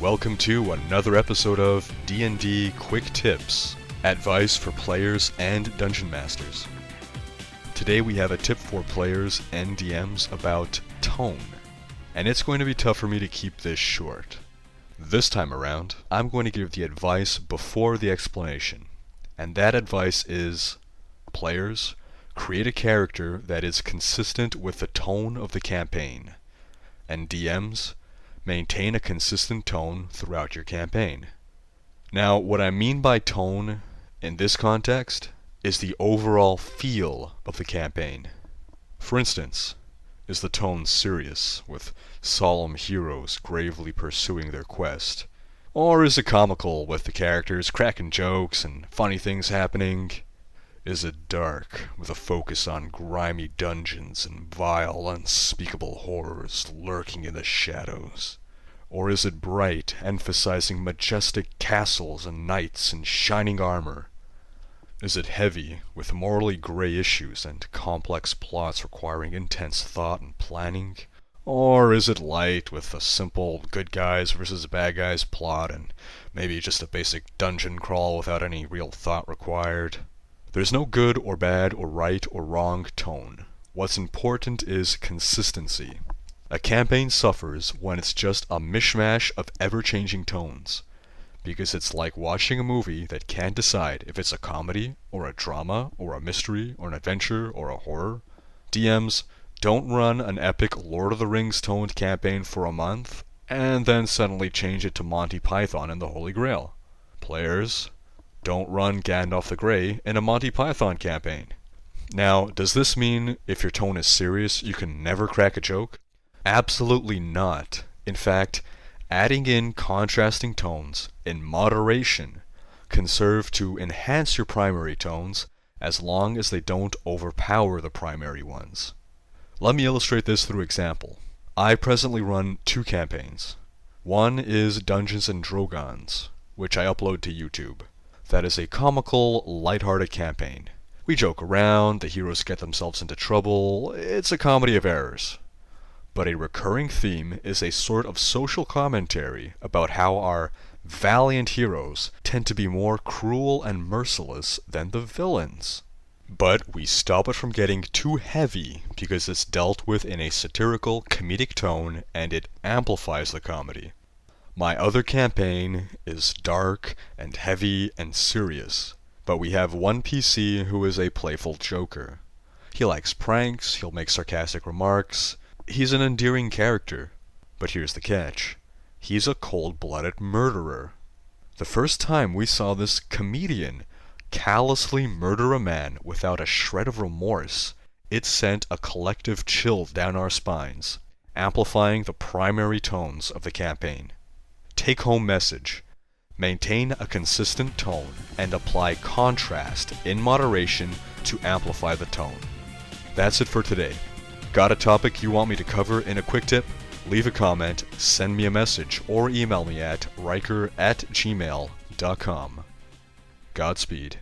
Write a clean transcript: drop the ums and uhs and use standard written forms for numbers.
Welcome to another episode of D&D Quick Tips, advice for players and dungeon masters. Today we have a tip for players and DMs about tone, and it's going to be tough for me to keep this short. This time around, I'm going to give the advice before the explanation, and that advice is, players, create a character that is consistent with the tone of the campaign, and DMs, maintain a consistent tone throughout your campaign. Now, what I mean by tone in this context is the overall feel of the campaign. For instance, is the tone serious, with solemn heroes gravely pursuing their quest? Or is it comical, with the characters cracking jokes and funny things happening? Is it dark, with a focus on grimy dungeons and vile, unspeakable horrors lurking in the shadows? Or is it bright, emphasizing majestic castles and knights in shining armor? Is it heavy, with morally gray issues and complex plots requiring intense thought and planning? Or is it light, with a simple good guys versus bad guys plot and maybe just a basic dungeon crawl without any real thought required? There's no good or bad or right or wrong tone. What's important is consistency. A campaign suffers when it's just a mishmash of ever-changing tones, because it's like watching a movie that can't decide if it's a comedy, or a drama, or a mystery, or an adventure, or a horror. DMs, don't run an epic Lord of the Rings toned campaign for a month, and then suddenly change it to Monty Python and the Holy Grail. Players, don't run Gandalf the Grey in a Monty Python campaign. Now, does this mean if your tone is serious, you can never crack a joke? Absolutely not. In fact, adding in contrasting tones in moderation can serve to enhance your primary tones as long as they don't overpower the primary ones. Let me illustrate this through example. I presently run two campaigns. One is Dungeons and Dragons, which I upload to YouTube. That is a comical, lighthearted campaign. We joke around, the heroes get themselves into trouble, it's a comedy of errors. But a recurring theme is a sort of social commentary about how our valiant heroes tend to be more cruel and merciless than the villains. But we stop it from getting too heavy because it's dealt with in a satirical, comedic tone and it amplifies the comedy. My other campaign is dark and heavy and serious, but we have one PC who is a playful joker. He likes pranks, he'll make sarcastic remarks. He's an endearing character, but here's the catch. He's a cold-blooded murderer. The first time we saw this comedian callously murder a man without a shred of remorse, it sent a collective chill down our spines, amplifying the primary tones of the campaign. Take-home message. Maintain a consistent tone and apply contrast in moderation to amplify the tone. That's it for today. Got a topic you want me to cover in a quick tip? Leave a comment, send me a message, or email me at riker@gmail.com. Godspeed.